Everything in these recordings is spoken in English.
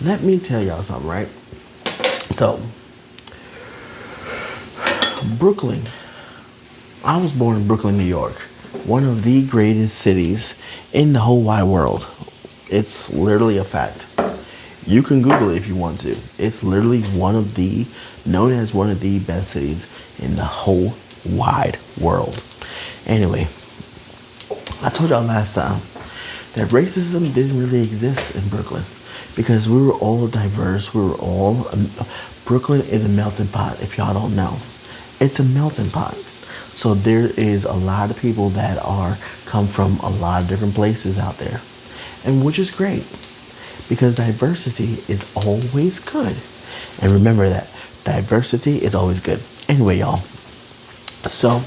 let me tell y'all something, right? So, Brooklyn. I was born in Brooklyn, New York, one of the greatest cities in the whole wide world. It's literally a fact. You can Google it if you want to. It's literally known as one of the best cities in the whole wide world. Anyway, I told y'all last time that racism didn't really exist in Brooklyn because we were all diverse. Brooklyn is a melting pot, if y'all don't know. It's a melting pot. So there is a lot of people that are come from a lot of different places out there. And which is great because diversity is always good. And remember that diversity is always good. Anyway, y'all. So,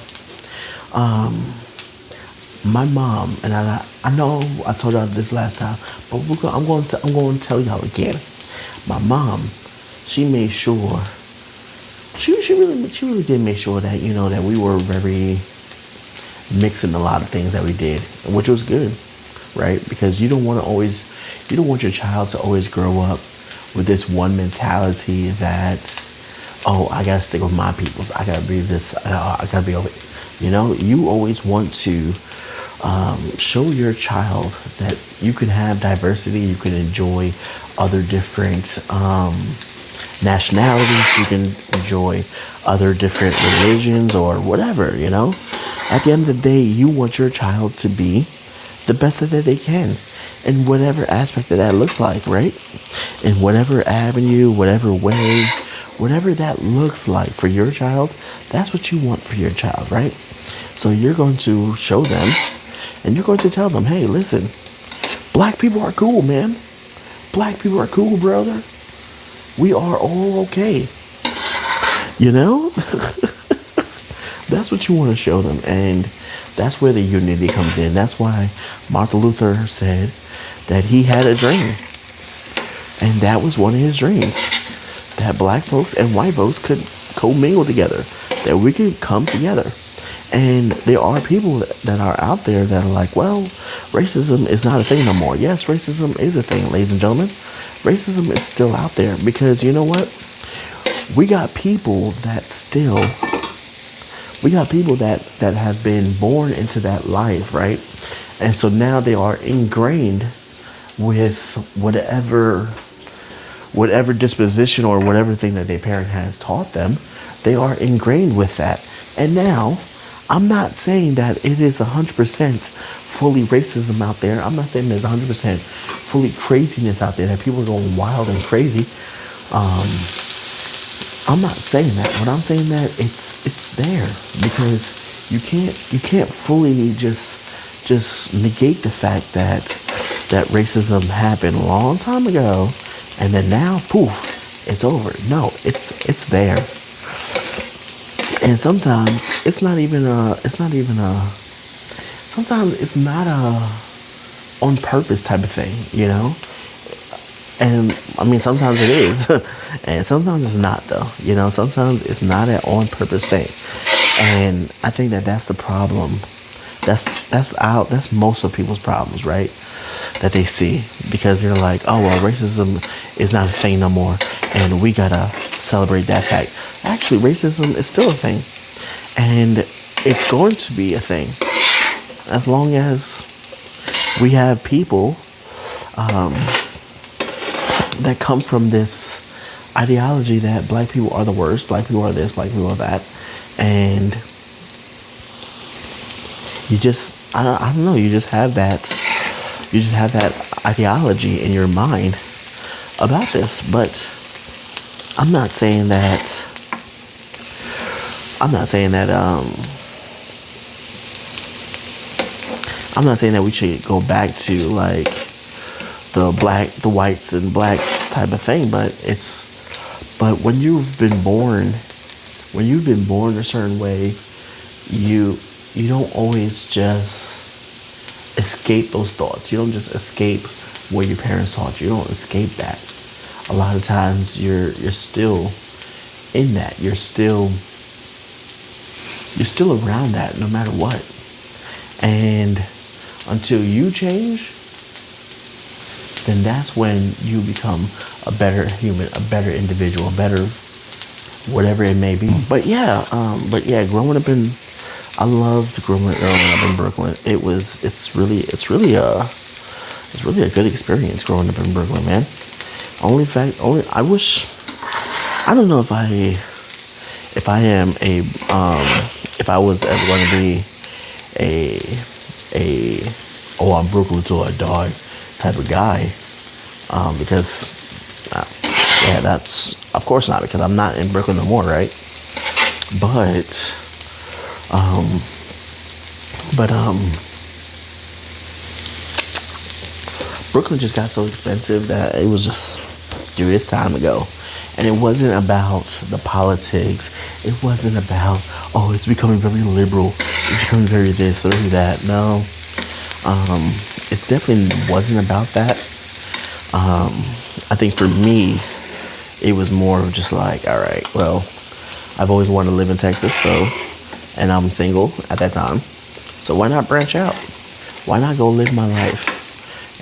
my mom and I know I told y'all this last time, but I'm going to tell y'all again. My mom, she made sure she really did make sure that that we were very mixing a lot of things that we did, which was good, right? Because you don't want your child to always grow up with this one mentality that, oh, I gotta stick with my peoples. I gotta be this. I gotta be over. You always want to show your child that you can have diversity. You can enjoy other different nationalities. You can enjoy other different religions or whatever. At the end of the day, you want your child to be the best that they can in whatever aspect of that looks like, right? In whatever avenue, whatever way, whatever that looks like for your child, that's what you want for your child, right? So you're going to show them and you're going to tell them, hey, listen, black people are cool, man. Black people are cool, brother. We are all okay. You know? That's what you want to show them. And that's where the unity comes in. That's why Martin Luther said that he had a dream. And that was one of his dreams. That black folks and white folks could commingle together. That we could come together. And there are people that are out there that are like, well, racism is not a thing no more. Yes, racism is a thing, ladies and gentlemen. Racism is still out there because you know what? We got people that have been born into that life, right? And so now they are ingrained with whatever disposition or whatever thing that their parent has taught them. They are ingrained with that. And now, I'm not saying that it is 100% fully racism out there. I'm not saying there's 100% fully craziness out there, that people are going wild and crazy. I'm not saying that. What I'm saying that it's there because you can't fully just negate the fact that racism happened a long time ago, and then now poof, it's over. No, it's there. And sometimes sometimes it's not a on purpose type of thing, And I mean, sometimes it is, and sometimes it's not though. Sometimes it's not an on purpose thing, and I think that that's the problem. That's most of people's problems, right? That they see because they're like, oh well, racism is not a thing no more, and we gotta celebrate that fact. Actually, racism is still a thing, and it's going to be a thing as long as we have people that come from this ideology that black people are the worst, black people are this, black people are that, and I don't know, you just have that ideology in your mind about this. But I'm not saying that we should go back to like the whites and blacks type of thing, but when you've been born a certain way, you don't always just escape those thoughts. You don't just escape what your parents taught you. You don't escape that. A lot of times you're still in that. You're still around that no matter what. And until you change, then that's when you become a better human, a better individual, a better whatever it may be. Growing up in, I loved growing up in Brooklyn. It's really a good experience growing up in Brooklyn, man. Only I wish, I don't know if I am a, if I was ever going to be a, oh, I'm Brooklyn till I die type of guy, because, yeah, that's, of course not, because I'm not in Brooklyn no more, right? But, um, but, Brooklyn just got so expensive that it was just, dude, it's time to go. And it wasn't about the politics. It wasn't about, oh, it's becoming very liberal. It's becoming very this or very that. No, it definitely wasn't about that. I think for me, it was more of just like, all right, well, I've always wanted to live in Texas, so, and I'm single at that time. So why not branch out? Why not go live my life?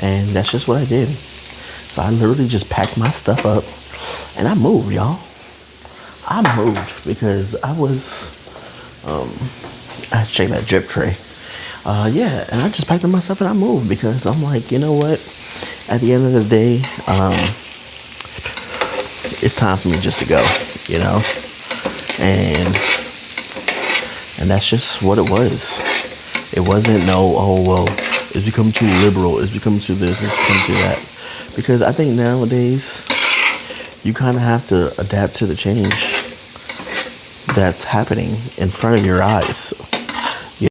And that's just what I did. So I literally just packed my stuff up and I moved, y'all. I moved because I was, I had to check that drip tray. Yeah, and I just packed up my stuff and I moved because I'm like, you know what? At the end of the day, it's time for me just to go, you know? And that's just what it was. It wasn't no, oh, well, it's become too liberal, it's become too this, it's become too that. Because I think nowadays, you kind of have to adapt to the change that's happening in front of your eyes.